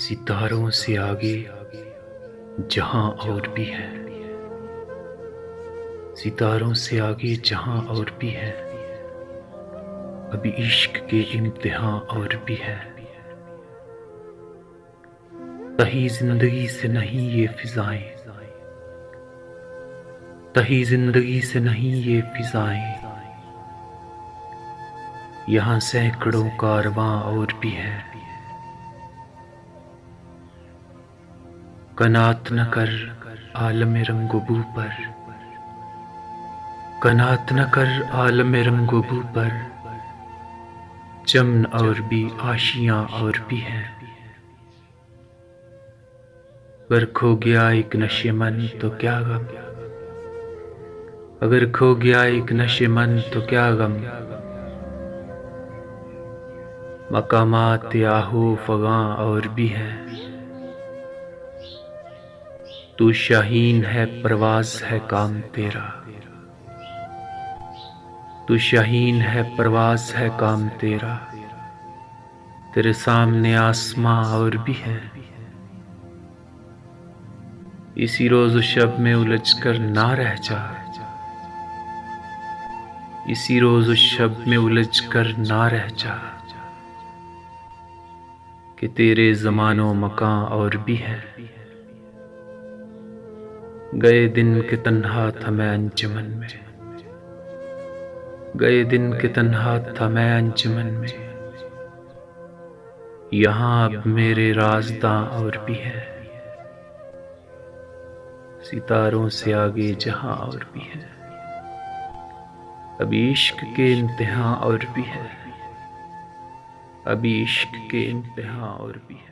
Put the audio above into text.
सितारों से आगे जहां और भी है, सितारों से आगे जहां और भी है, अभी इश्क के इम्तिहान और भी है। तही जिंदगी से नहीं ये फिजाएं, तही जिंदगी से नहीं ये फिजाएं, यहाँ सैकड़ों कारवां और भी है। कनात न कर आलम रंगोबू पर, कनात न कर आलम रंगोबू पर, चमन और भी आशियां और भी है। अगर खो गया एक नशे मन तो क्या गम, अगर खो गया एक नशे मन तो क्या गम, मकामात आहो फगां और भी है। तू शाहीन है परवाज़ है काम तेरा, तू शाहीन है परवाज़ है काम तेरा, तेरे सामने आसमां और भी है। इसी रोज़ शब में उलझ कर ना रह जा, इसी रोज़ शब में उलझ कर ना रह जा, कि तेरे ज़मानो मकां और भी है। गए दिन के तन्हा था मैं अंजुमन में, गए दिन के तन्हा था मैं अंजुमन में, यहाँ अब मेरे राज़दां और भी है। सितारों से आगे जहां और भी है, अभी इश्क के इम्तिहान और भी है, अभी इश्क के इम्तिहान और भी है।